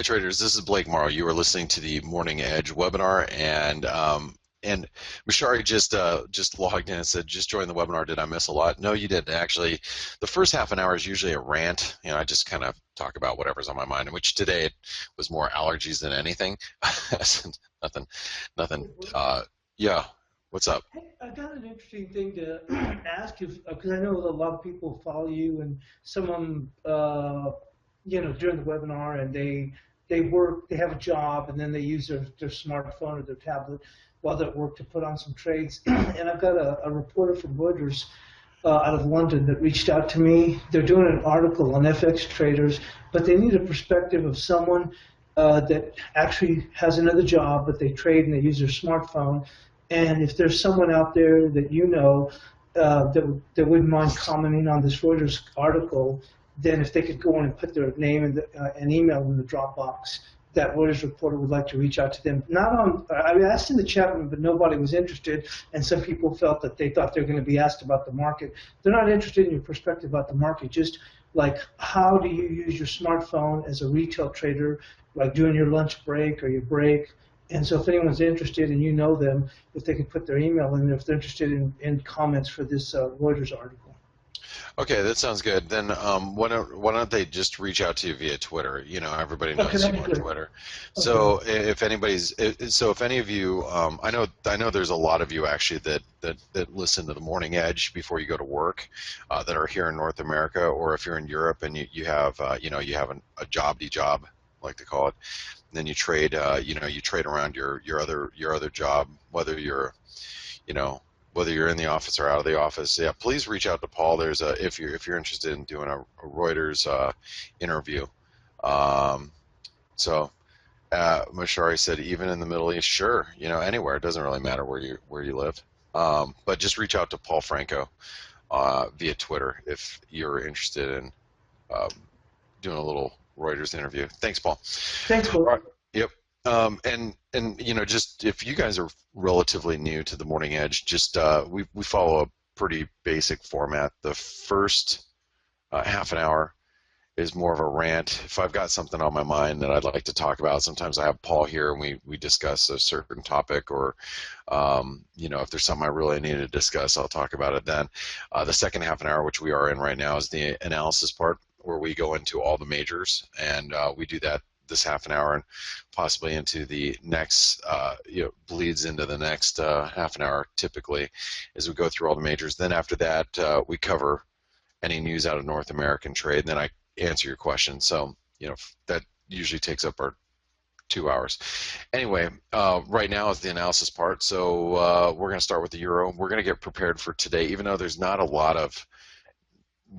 Hi traders, this is Blake Morrow. You are listening to the Morning Edge webinar, and Mashari just logged in and said, "Just joined the webinar. Did I miss a lot?" No, you didn't. Actually, the first half an hour is usually a rant. I just kind of talk about whatever's on my mind. In which today it was more allergies than anything. nothing, nothing. Yeah, what's up? Hey, I got an interesting thing to ask you because I know a lot of people follow you, and some of them, during the webinar, and they have a job, and then they use their smartphone or their tablet while they're at work to put on some trades. And I've got a reporter from Reuters out of London that reached out to me. They're doing an article on FX traders, but they need a perspective of someone that actually has another job, but they trade and they use their smartphone. And if there's someone out there that you know that wouldn't mind commenting on this Reuters article, then if they could go in and put their name and email in the Dropbox, that Reuters reporter would like to reach out to them. Not on, I asked in the chat room, but nobody was interested, and some people felt that they thought they were going to be asked about the market. They're not interested in your perspective about the market, just like how do you use your smartphone as a retail trader, like during your lunch break or your break. And so if anyone's interested and you know them, if they can put their email in there, if they're interested in comments for this Reuters article. Okay, that sounds good. Then why don't they just reach out to you via Twitter? Everybody Okay, knows you that'd be on good. Twitter. Okay. So if any of you, I know there's a lot of you actually that listen to the Morning Edge before you go to work, that are here in North America, or if you're in Europe and you have you have a job, like to call it, and then you trade you trade around your other job, whether you're you know, whether you're in the office or out of the office. Yeah, please reach out to Paul. There's a if you're interested in doing a Reuters interview. Um, so Mashari said, even in the Middle East, sure, anywhere. It doesn't really matter where you live. But just reach out to Paul Franco via Twitter if you're interested in um, doing a little Reuters interview. Thanks, Paul. Thanks, All Bill. right. Yep. And just if you guys are relatively new to the Morning Edge, just we follow a pretty basic format. The first half an hour is more of a rant. If I've got something on my mind that I'd like to talk about, sometimes I have Paul here and we discuss a certain topic, or if there's something I really need to discuss, I'll talk about it then. The second half an hour, which we are in right now, is the analysis part, where we go into all the majors, and we do that this half an hour and possibly into the next, bleeds into the next half an hour typically, as we go through all the majors. Then after that, we cover any news out of North American trade, and then I answer your question. So, that usually takes up our 2 hours. Anyway, right now is the analysis part. So we're going to start with the euro. We're going to get prepared for today, even though there's not a lot of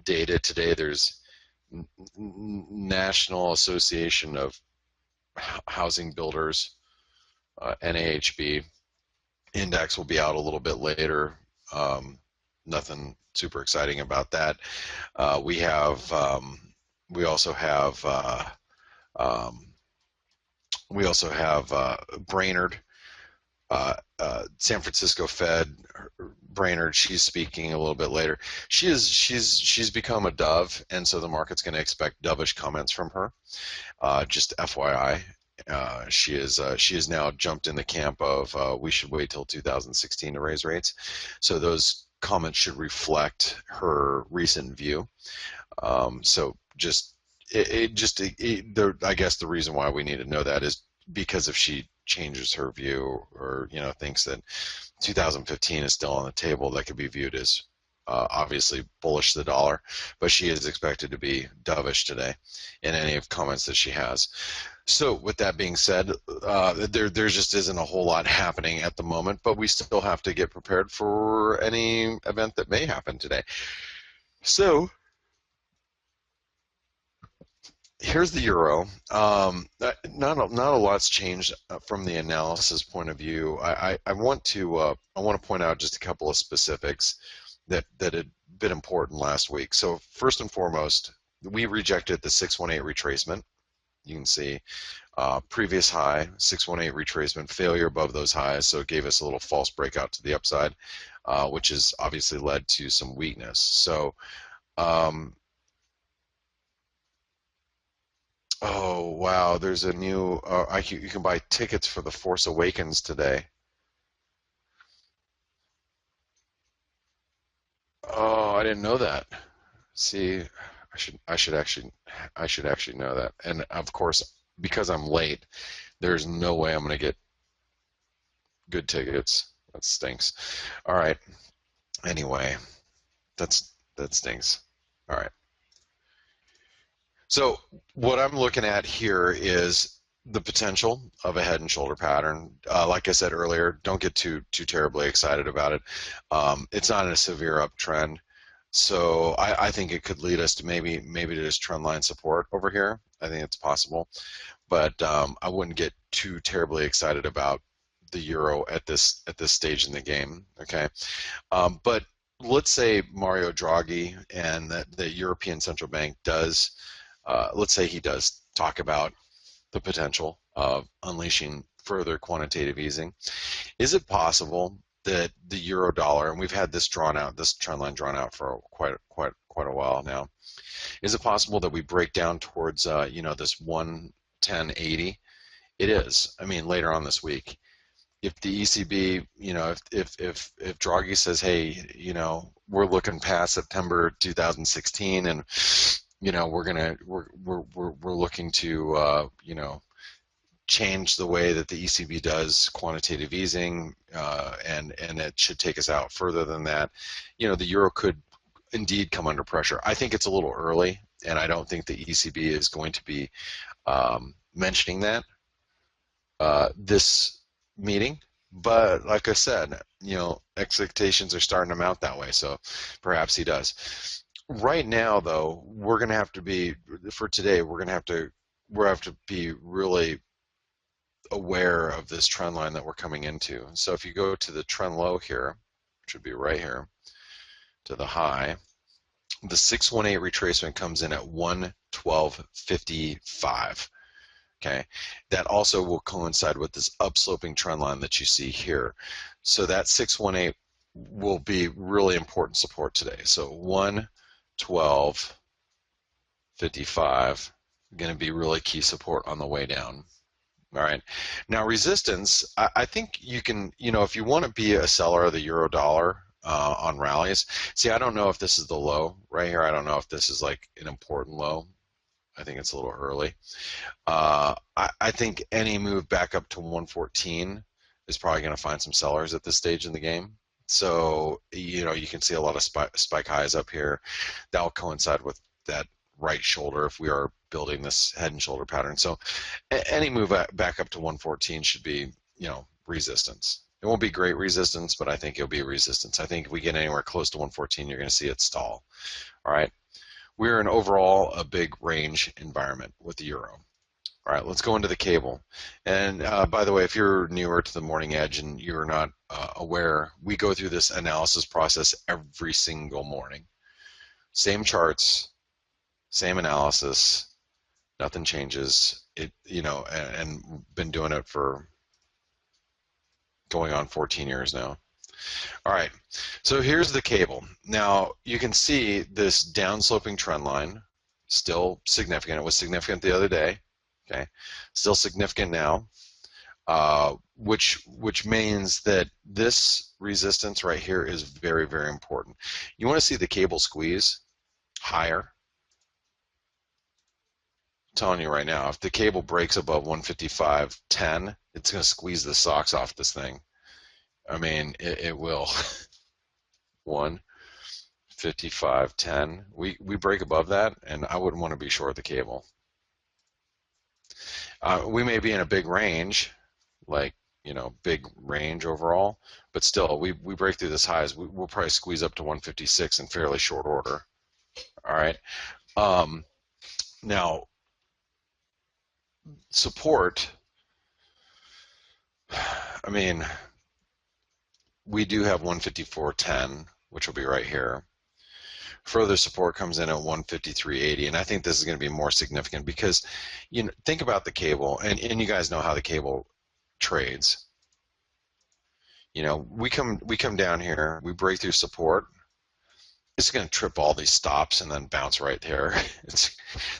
data today. There's National Association of Housing Builders, NAHB index will be out a little bit later. Nothing super exciting about that. We also have Brainerd, San Francisco Fed. Brainerd, she's speaking a little bit later. She's become a dove, and so the market's going to expect dovish comments from her. Just FYI, she is now jumped in the camp of we should wait till 2016 to raise rates. So those comments should reflect her recent view. So I guess the reason why we need to know that is because if she changes her view, or thinks that 2015 is still on the table, that could be viewed as obviously bullish the dollar, but she is expected to be dovish today in any of comments that she has. So with that being said, there just isn't a whole lot happening at the moment, but we still have to get prepared for any event that may happen today. So here's the euro. Not a lot's changed from the analysis point of view. I want to point out just a couple of specifics that had been important last week. So first and foremost, we rejected the 618 retracement. You can see previous high, 618 retracement, failure above those highs, so it gave us a little false breakout to the upside, which has obviously led to some weakness. So Oh wow, there's a new. You can buy tickets for the Force Awakens today. Oh, I didn't know that. See, I should actually know that. And of course, because I'm late, there's no way I'm gonna get good tickets. That stinks. All right. Anyway, that stinks. All right. So what I'm looking at here is the potential of a head and shoulder pattern. Like I said earlier, don't get too terribly excited about it. It's not a severe uptrend, so I think it could lead us to maybe to this trend line support over here. I think it's possible, but I wouldn't get too terribly excited about the euro at this stage in the game. Okay, but let's say Mario Draghi and the European Central Bank does, let's say he does talk about the potential of unleashing further quantitative easing. Is it possible that the euro dollar, and we've had this drawn out, this trend line drawn out for quite a while now, is it possible that we break down towards this 110.80? It is. I mean, later on this week, if the ECB, if Draghi says, hey, we're looking past September 2016, and we're looking to change the way that the ECB does quantitative easing, and it should take us out further than that. The euro could indeed come under pressure. I think it's a little early, and I don't think the ECB is going to be mentioning that this meeting. But like I said, expectations are starting to mount that way, so perhaps he does. Right now, though, we're going to have to be, for today, we have to be really aware of this trend line that we're coming into. So if you go to the trend low here, which would be right here, to the high, the 618 retracement comes in at 112.55. Okay, that also will coincide with this upsloping trend line that you see here. So that 618 will be really important support today. So 112.55 going to be really key support on the way down. All right. Now resistance, I think you can, if you want to be a seller of the euro dollar on rallies, see, I don't know if this is the low right here. I don't know if this is like an important low. I think it's a little early. I think any move back up to 114 is probably going to find some sellers at this stage in the game. So, you can see a lot of spike highs up here. That will coincide with that right shoulder if we are building this head and shoulder pattern. So any move back up to 114 should be, resistance. It won't be great resistance, but I think it'll be resistance. I think if we get anywhere close to 114, you're going to see it stall. All right. We're in overall a big range environment with the euro. All right, let's go into the cable. And by the way, if you're newer to the Morning Edge and you're not aware, we go through this analysis process every single morning. Same charts, same analysis, nothing changes. And been doing it for going on 14 years now. All right, so here's the cable. Now you can see this downsloping trend line, still significant. It was significant the other day, okay? Still significant now, which means that this resistance right here is very, very important. You want to see the cable squeeze higher. I'm telling you right now, if the cable breaks above 155.10, it's going to squeeze the socks off this thing. I mean, it will. 155.10. We break above that, and I wouldn't want to be short the cable. We may be in a big range, like big range overall, but still, we break through this highs, we'll probably squeeze up to 156 in fairly short order. All right. Now, support. I mean, we do have 154.10, which will be right here. Further support comes in at 153.80, and I think this is going to be more significant because, think about the cable, and you guys know how the cable trades. We come down here, we break through support. it's going to trip all these stops and then bounce right there.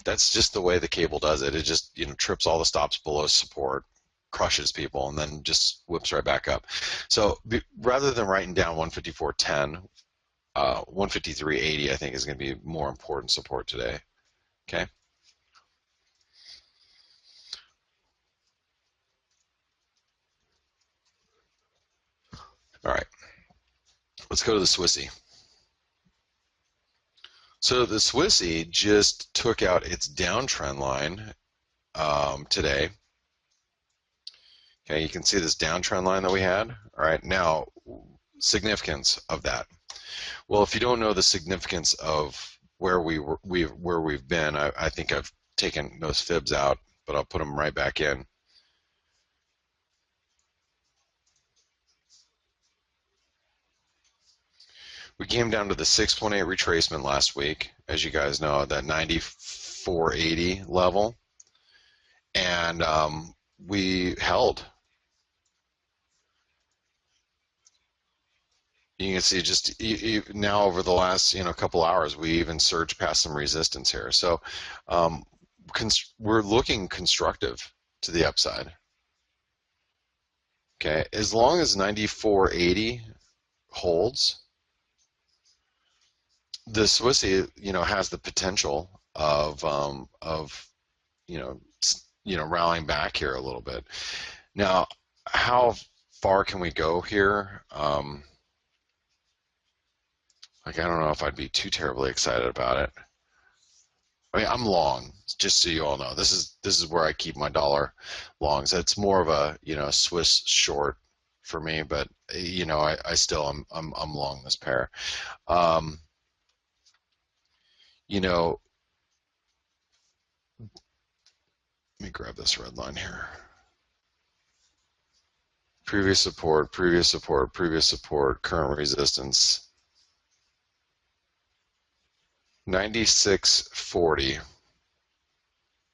That's just the way the cable does it. It just, trips all the stops below support, crushes people, and then just whips right back up. So rather than writing down 154.10, 153.80 I think is going to be more important support today. Okay. All right. Let's go to the Swissy. So the Swissy just took out its downtrend line today. Okay, you can see this downtrend line that we had. All right, now significance of that. Well, if you don't know the significance of where we've been, I think I've taken those fibs out, but I'll put them right back in. We came down to the 618 retracement last week, as you guys know, that 94.80 level, and we held. You can see just now over the last couple hours, we even surged past some resistance here. So we're looking constructive to the upside. Okay, as long as 94.80 holds, the Swissy, has the potential of rallying back here a little bit. Now, how far can we go here? Like, I don't know if I'd be too terribly excited about it. I mean, I'm long, just so you all know. This is where I keep my dollar longs. So it's more of a Swiss short for me, but I still I'm long this pair. Let me grab this red line here. Previous support, previous support, previous support, current resistance. 96.40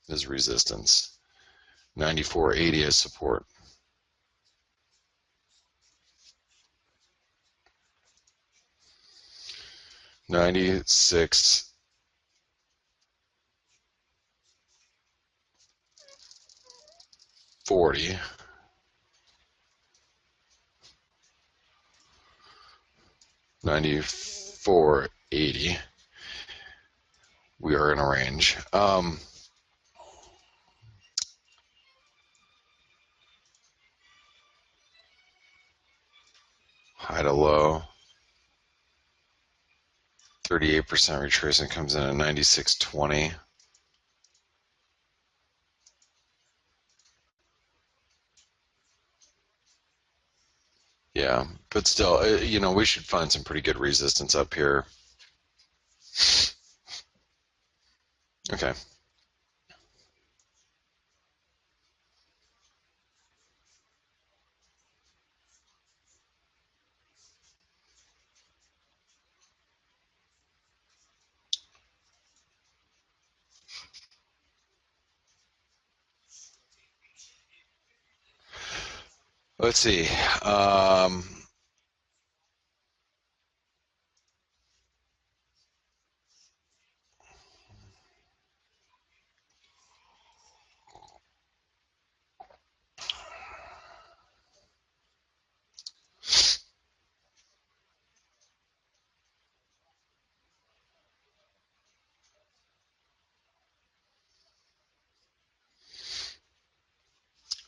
is resistance. 94.80 is support. $96.40. 94.80. We are in a range. High to low. 38% retracement comes in at 96.20. Yeah, but still, we should find some pretty good resistance up here. Okay. Let's see.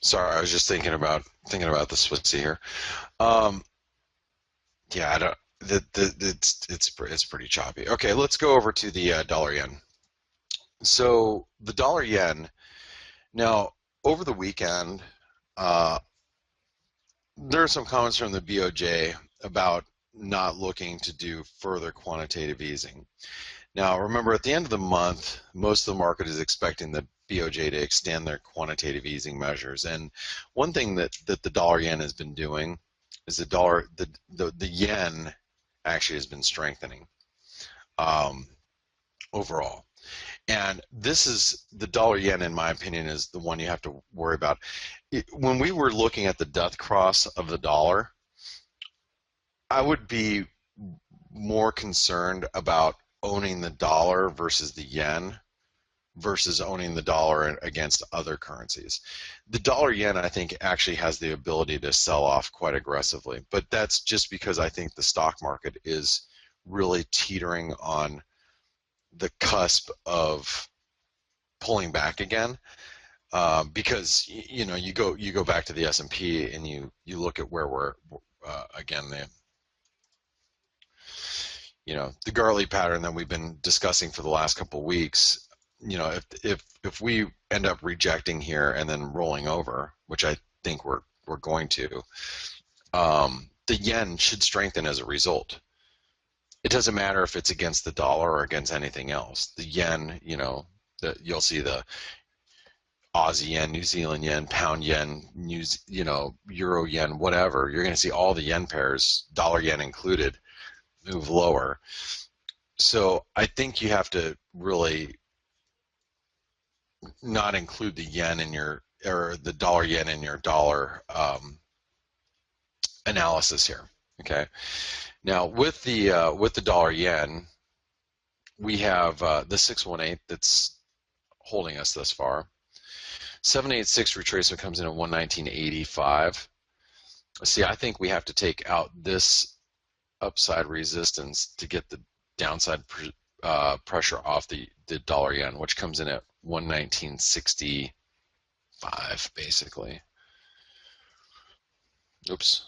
Sorry, I was just thinking about the Swissy here. Yeah, I don't. It's pretty choppy. Okay, let's go over to the dollar yen. So the dollar yen. Now, over the weekend, there are some comments from the BOJ about not looking to do further quantitative easing. Now, remember, at the end of the month, most of the market is expecting the BOJ to extend their quantitative easing measures. And one thing that the dollar yen has been doing is the yen actually has been strengthening overall. And this is the dollar yen, in my opinion, is the one you have to worry about. When we were looking at the death cross of the dollar, I would be more concerned about owning the dollar versus the yen versus owning the dollar against other currencies. The dollar yen, I think, actually has the ability to sell off quite aggressively, but that's just because I think the stock market is really teetering on the cusp of pulling back again. Because you know, you go back to the S&P and you look at where we're again, the Gartley pattern that we've been discussing for the last couple of weeks. You know, if we end up rejecting here and then rolling over, which I think we're going to, the yen should strengthen as a result. It doesn't matter if it's against the dollar or against anything else. The yen, you'll see the Aussie yen, New Zealand yen, pound yen, euro yen, whatever. You're going to see all the yen pairs, dollar yen included, move lower. So I think you have to really not include the yen in your, or the dollar yen in your dollar analysis here. Okay. Now with the dollar yen, we have the 618 that's holding us thus far. 786 retracement comes in at 119.85. See, I think we have to take out this upside resistance to get the downside pressure off the dollar yen, which comes in at 119.65 basically. Oops.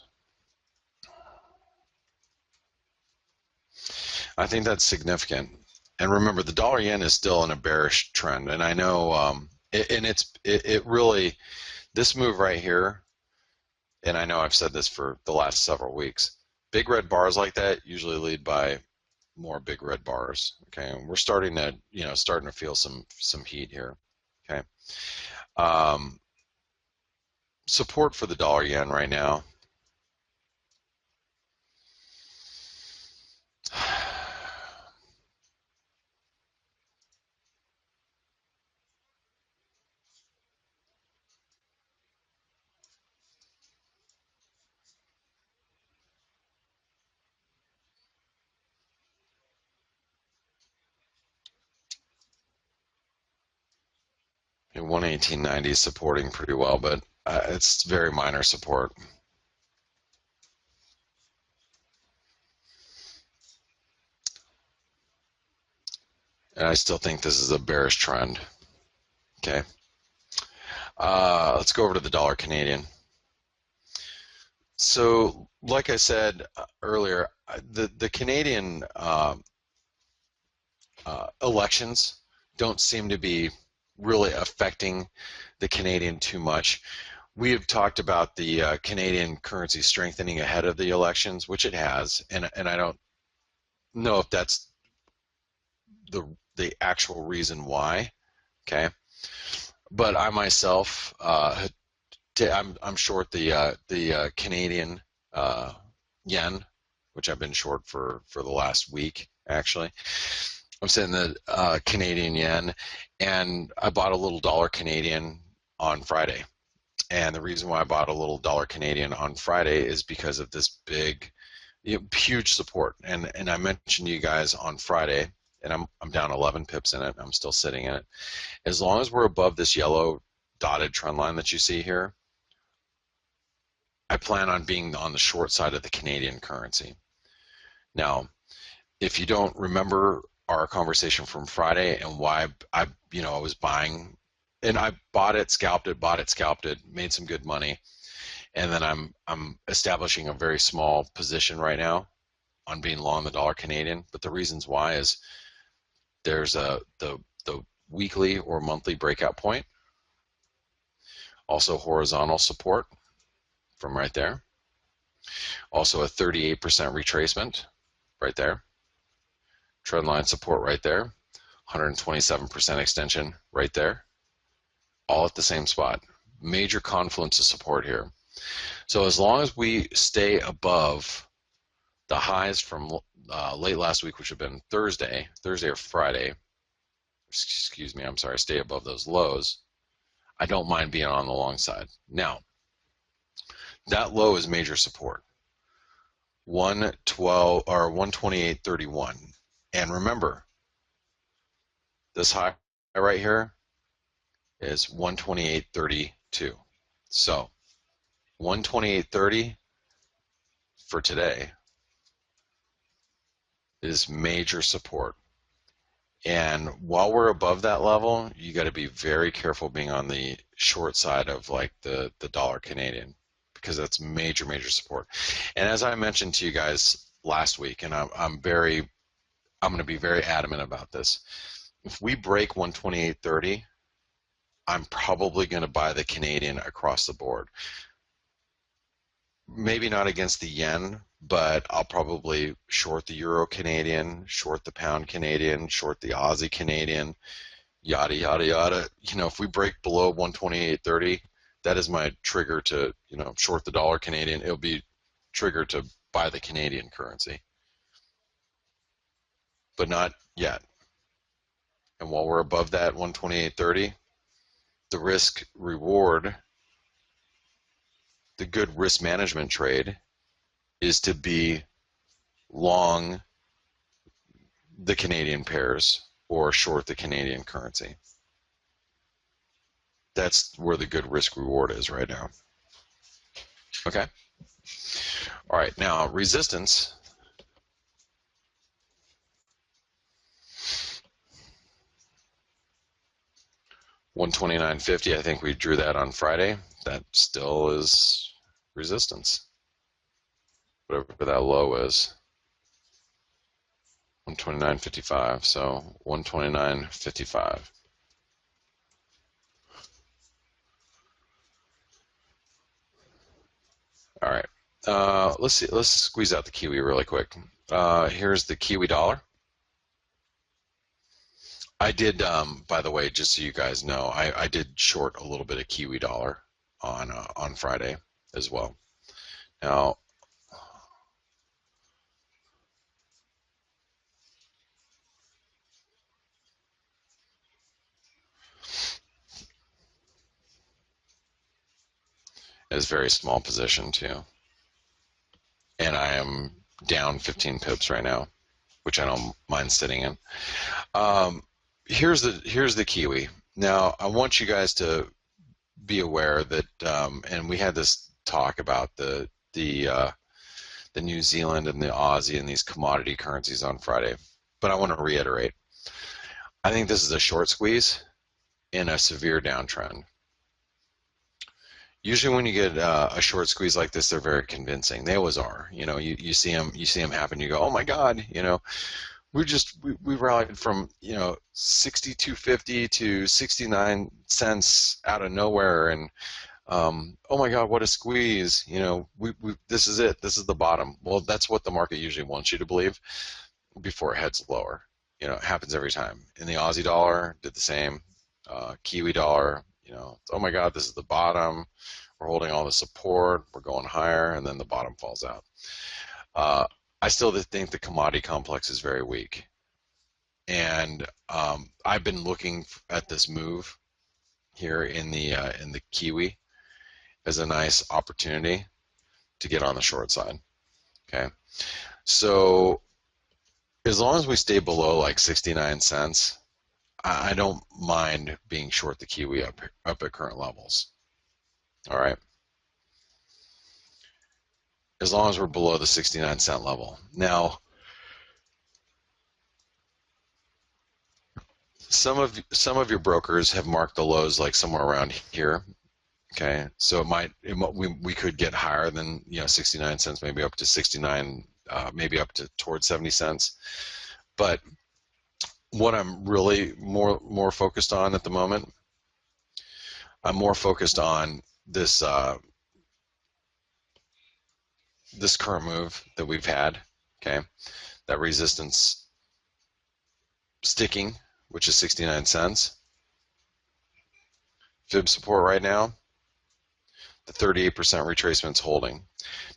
I think that's significant. And remember, the dollar yen is still in a bearish trend, and I know it really, this move right here, and I know I've said this for the last several weeks, big red bars like that usually lead by more big red bars. Okay, and we're starting to feel some heat here. Okay, support for the dollar yen right now. And 118.90 is supporting pretty well, but it's very minor support. And I still think this is a bearish trend. Okay. Let's go over to the dollar Canadian. So, like I said earlier, the Canadian elections don't seem to be really affecting the Canadian too much. We have talked about the Canadian currency strengthening ahead of the elections, which it has, and I don't know if that's the actual reason why. Okay, but I myself, I'm short the Canadian yen, which I've been short for the last week actually. I'm sitting the Canadian yen, and I bought a little dollar Canadian on Friday. And the reason why I bought a little dollar Canadian on Friday is because of this big, huge support. And I mentioned to you guys on Friday, and I'm down 11 pips in it. I'm still sitting in it. As long as we're above this yellow dotted trend line that you see here, I plan on being on the short side of the Canadian currency. Now, if you don't remember our conversation from Friday and why I was buying, and I bought it, scalped it, made some good money, and then I'm establishing a very small position right now on being long the dollar Canadian. But the reasons why is there's the weekly or monthly breakout point, also horizontal support from right there, also a 38% retracement right there, trend line support right there, 127% extension right there, all at the same spot. Major confluence of support here. So as long as we stay above the highs from late last week, which have been Thursday or Friday, excuse me, I'm sorry, stay above those lows, I don't mind being on the long side. Now, that low is major support. 112 or 128.31. And remember, this high right here is 128.32. So 128.30 for today is major support. And while we're above that level, you got to be very careful being on the short side of like the dollar Canadian, because that's major, major support. And as I mentioned to you guys last week, and I'm going to be very adamant about this. If we break 128.30, I'm probably going to buy the Canadian across the board. Maybe not against the yen, but I'll probably short the euro Canadian, short the pound Canadian, short the Aussie Canadian, yada, yada, yada. You know, if we break below 128.30, that is my trigger to, you know, short the dollar Canadian. It'll be triggered to buy the Canadian currency, but not yet. And while we're above that 128.30, the risk reward, the good risk management trade is to be long the Canadian pairs or short the Canadian currency. That's where the good risk reward is right now. Okay. All right. Now resistance. $129.50. I think we drew that on Friday. That still is resistance. Whatever that low is. 129.55. So 129.55. All right. Let's see. Let's squeeze out the Kiwi really quick. Here's the Kiwi dollar. I did, by the way, just so you guys know, I did short a little bit of Kiwi dollar on Friday as well. Now, it's a very small position too, and I am down 15 pips right now, which I don't mind sitting in. Here's the Kiwi. Now, I want you guys to be aware that, and we had this talk about the New Zealand and the Aussie and these commodity currencies on Friday, but I want to reiterate. I think this is a short squeeze in a severe downtrend. Usually when you get a short squeeze like this, they're very convincing. They always are. You know, you see them happen, you go, oh my God, you know, we rallied from, you know, 62.50 to 69 cents out of nowhere, and oh my God, what a squeeze. You know, this is it. This is the bottom. Well, that's what the market usually wants you to believe before it heads lower. You know, it happens every time. In the Aussie dollar, did the same. Kiwi dollar, you know, oh my God, this is the bottom. We're holding all the support. We're going higher, and then the bottom falls out. I still think the commodity complex is very weak. And I've been looking at this move here in the Kiwi as a nice opportunity to get on the short side. Okay, so as long as we stay below like 69 cents, I don't mind being short the Kiwi up at current levels. All right, as long as we're below the 69-cent level. Now, some of your brokers have marked the lows like somewhere around here. Okay, so we could get higher than, you know, 69 cents, maybe up to 69, maybe up to towards 70 cents. But what I'm really more focused on at the moment, I'm more focused on this this current move that we've had. Okay, that resistance sticking, which is 69 cents. Fib support right now, the 38% retracement's holding.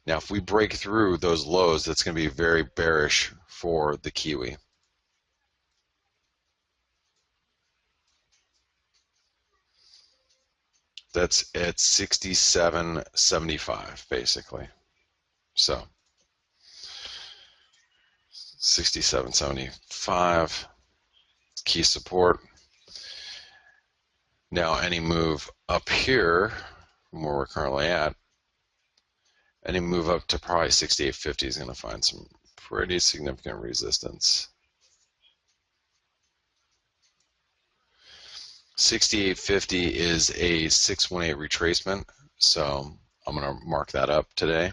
Now, if we break through those lows, that's going to be very bearish for the Kiwi. That's at 67.75 basically. So 67.75, key support. Now any move up here from where we're currently at, any move up to probably 68.50 is going to find some pretty significant resistance. 68.50 is a 618 retracement, so I'm going to mark that up today.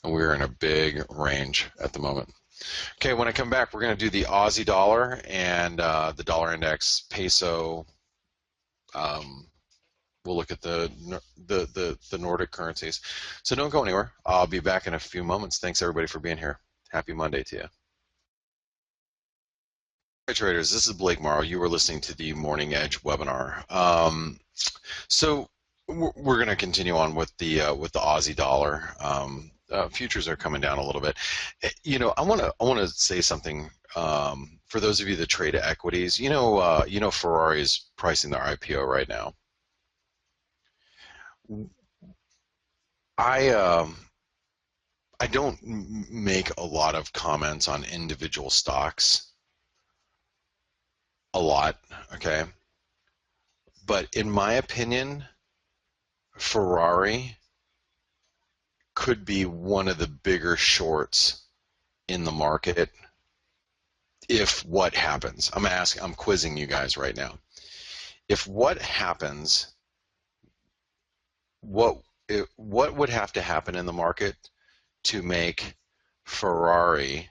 And we're in a big range at the moment. Okay, when I come back, we're going to do the Aussie dollar and the dollar index, peso. We'll look at the Nordic currencies. So don't go anywhere. I'll be back in a few moments. Thanks everybody for being here. Happy Monday to you. Hi traders, this is Blake Morrow. You were listening to the Morning Edge webinar. So we're going to continue on with the Aussie dollar. Futures are coming down a little bit. You know, I want to say something for those of you that trade equities. You know, Ferrari is pricing their IPO right now. I don't make a lot of comments on individual stocks. A lot, okay? But in my opinion, Ferrari could be one of the bigger shorts in the market if what happens. I'm quizzing you guys right now. If what happens, what would have to happen in the market to make Ferrari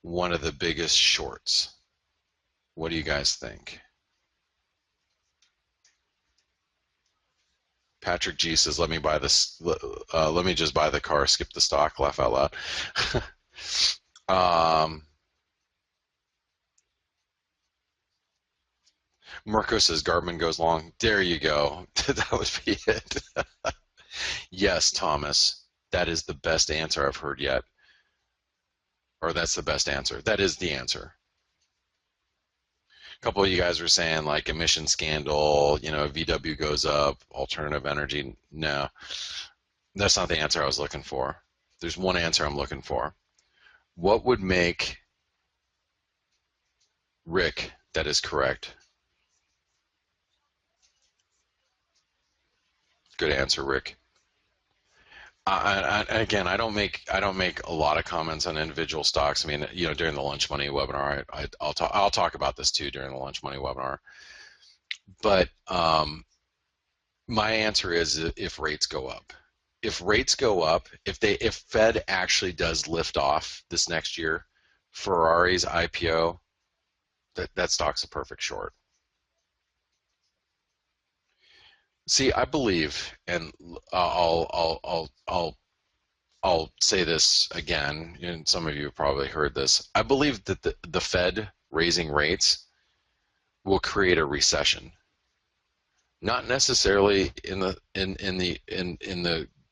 one of the biggest shorts? What do you guys think? Patrick G says, "Let me buy this. Let me just buy the car. Skip the stock. Laugh out loud." Mirko says, "Garbman goes long." There you go. That would be it. Yes, Thomas. That is the best answer I've heard yet. Or that's the best answer. That is the answer. A couple of you guys were saying like emission scandal, you know, VW goes up, alternative energy. No, that's not the answer I was looking for. There's one answer I'm looking for. What would make Rick, that is correct. Good answer, Rick. Again, I don't make a lot of comments on individual stocks. I mean, you know, during the Lunch Money webinar, I'll talk about this too during the Lunch Money webinar. But my answer is if rates go up. If rates go up, if Fed actually does lift off this next year, Ferrari's IPO, that stock's a perfect short. See, I believe, and I'll say this again, and some of you have probably heard this. I believe that the Fed raising rates will create a recession. Not necessarily in the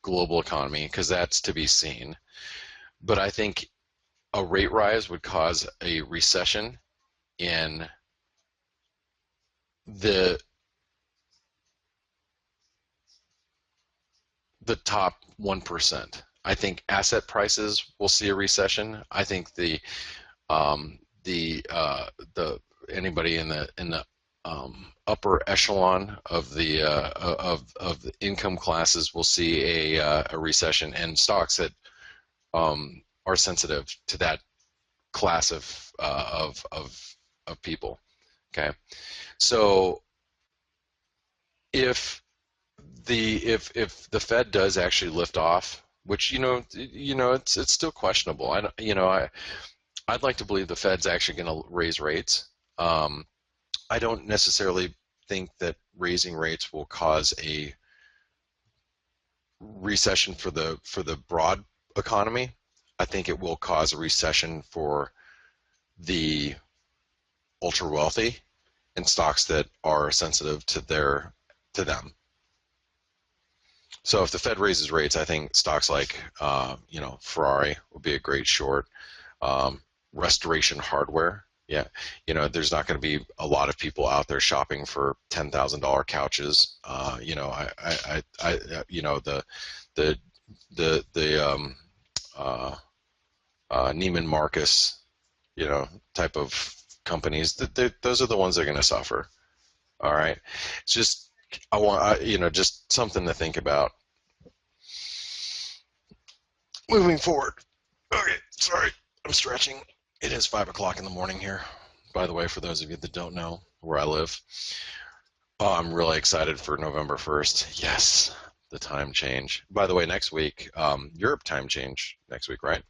global economy, because that's to be seen. But I think a rate rise would cause a recession in the top 1%. I think asset prices will see a recession. I think anybody in the upper echelon of the income classes will see a recession, and stocks that are sensitive to that class of people. Okay, so if the Fed does actually lift off, which it's still questionable. I'd like to believe the Fed's actually going to raise rates. I don't necessarily think that raising rates will cause a recession for the broad economy. I think it will cause a recession for the ultra wealthy and stocks that are sensitive to them. So if the Fed raises rates, I think stocks like Ferrari will be a great short. Restoration Hardware Yeah, there's not going to be a lot of people out there shopping for $10,000 couches. The the uh, Neiman Marcus, type of companies. Those are the ones that are going to suffer. All right, it's just just something to think about moving forward. Okay, sorry, I'm stretching. It is 5 o'clock in the morning here. By the way, for those of you that don't know where I live, oh, I'm really excited for November 1st. Yes, the time change. By the way, next week, Europe time change next week, right?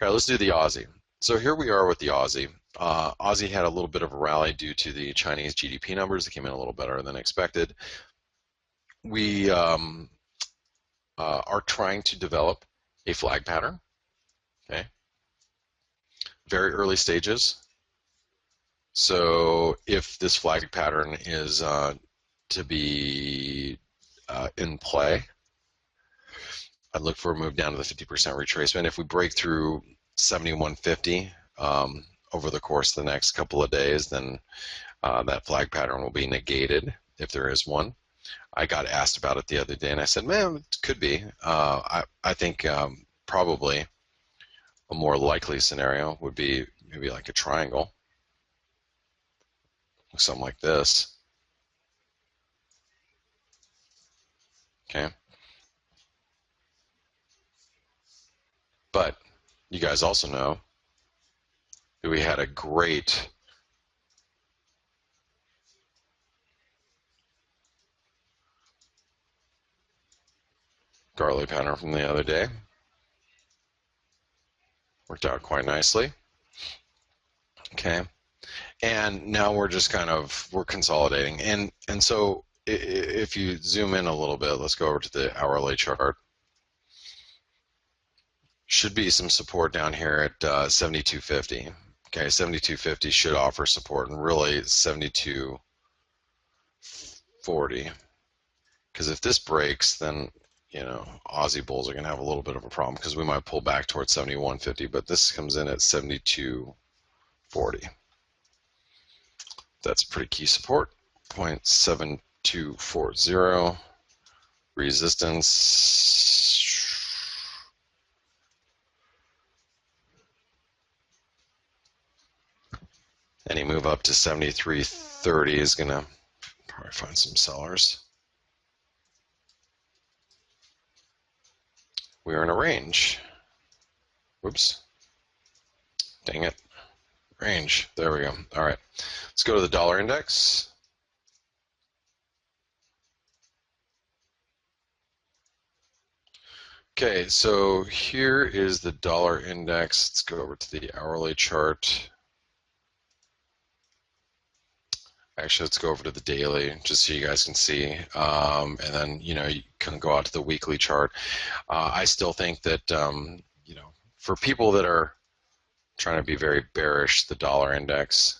Okay, let's do the Aussie. So here we are with the Aussie. Aussie had a little bit of a rally due to the Chinese GDP numbers that came in a little better than expected. We are trying to develop a flag pattern. Okay, very early stages. So if this flag pattern is to be in play, I'd look for a move down to the 50% retracement. If we break through 7150 over the course of the next couple of days, then that flag pattern will be negated if there is one. I got asked about it the other day, and I said, man, it could be. I think probably a more likely scenario would be maybe like a triangle, something like this. Okay. But you guys also know that we had a great Garley pattern from the other day. Worked out quite nicely. Okay. And now we're just we're consolidating. And so if you zoom in a little bit, let's go over to the hourly chart. Should be some support down here at 7250. Okay, 7250 should offer support, and really 7240. Because if this breaks, then Aussie bulls are going to have a little bit of a problem because we might pull back towards 7150, but this comes in at 7240. That's pretty key support. 0.7240 resistance. Any move up to 7330 is going to probably find some sellers. We are in a range. Whoops. Dang it. Range. There we go. All right. Let's go to the dollar index. Okay, so here is the dollar index. Let's go over to the hourly chart. Actually, let's go over to the daily just so you guys can see. And then, you can go out to the weekly chart. I still think that, for people that are trying to be very bearish, the dollar index,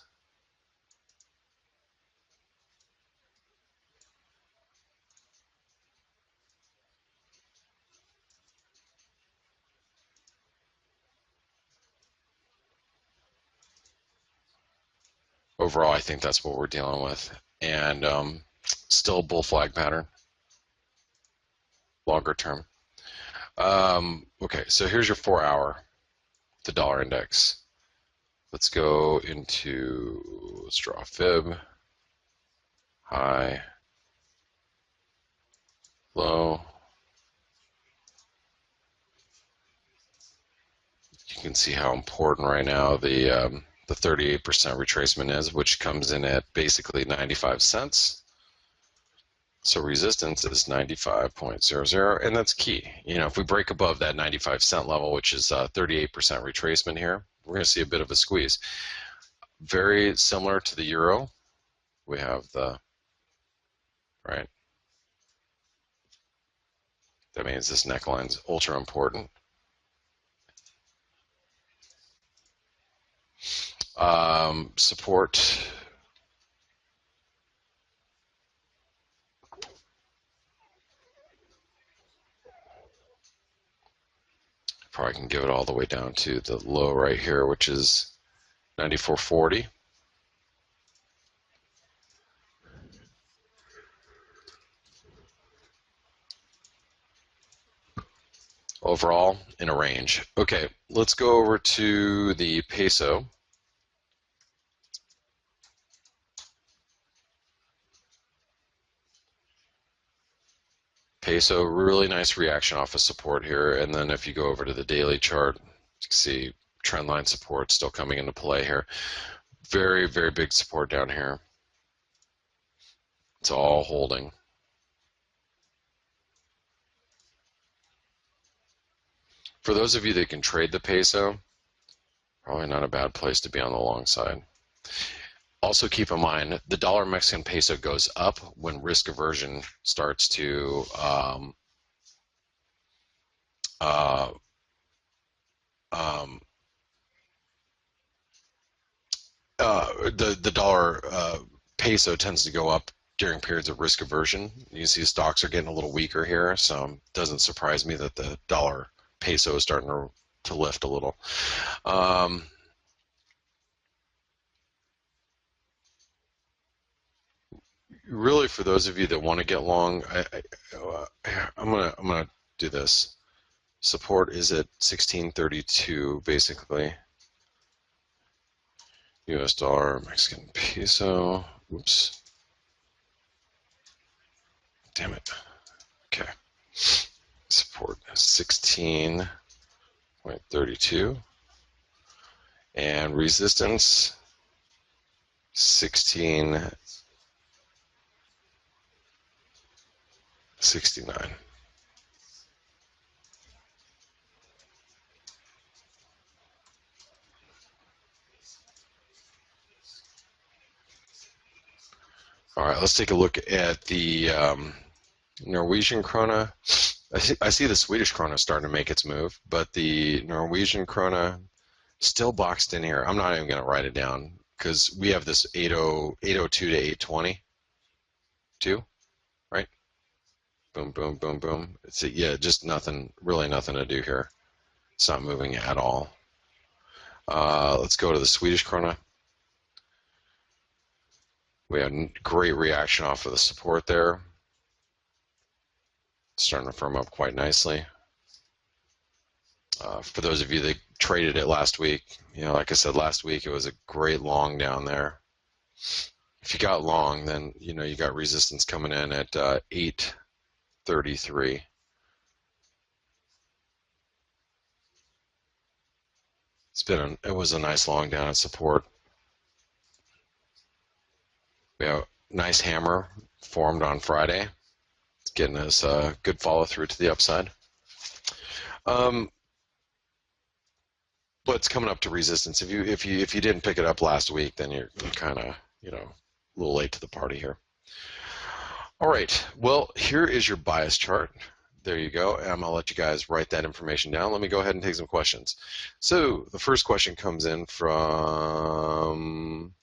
overall, I think that's what we're dealing with. And still bull flag pattern, longer term. Okay, so here's your 4-hour, the dollar index. Let's go into, let's draw a fib, high, low. You can see how important right now the 38% retracement is, which comes in at basically 95 cents. So resistance is 95.00, and that's key. If we break above that 95-cent level, which is 38% retracement here, we're going to see a bit of a squeeze. Very similar to the euro. We have right? That means this neckline is ultra important. Support. Probably can give it all the way down to the low right here, which is 94.40. Overall, in a range. Okay, let's go over to the peso. Peso, really nice reaction off of support here. And then if you go over to the daily chart, you can see trend line support still coming into play here. Very, very big support down here. It's all holding. For those of you that can trade the peso, probably not a bad place to be on the long side. Also keep in mind, the dollar Mexican peso goes up when risk aversion starts to uh, um, the dollar peso tends to go up during periods of risk aversion. You see stocks are getting a little weaker here, so it doesn't surprise me that the dollar peso is starting to lift a little. Really, for those of you that want to get long, I'm gonna do this. Support is at 1632, basically. U.S. dollar, Mexican peso. Oops. Damn it. Okay. Support is 16.32. And resistance 1669. All right, let's take a look at the Norwegian krona. I see the Swedish krona starting to make its move, but the Norwegian krona still boxed in here. I'm not even going to write it down because we have this 802 to 820 too, right? Boom, boom, boom, boom. Yeah, just nothing, really nothing to do here. It's not moving at all. Let's go to the Swedish krona. We had a great reaction off of the support there. Starting to firm up quite nicely. For those of you that traded it last week, like I said last week, it was a great long down there. If you got long, then you got resistance coming in at 833. It was a nice long down at support. We have a nice hammer formed on Friday. It's getting us a good follow through to the upside. But it's coming up to resistance. If you didn't pick it up last week, then you're kind of a little late to the party here. All right. Well, here is your bias chart. There you go. I'm gonna let you guys write that information down. Let me go ahead and take some questions. So the first question comes in from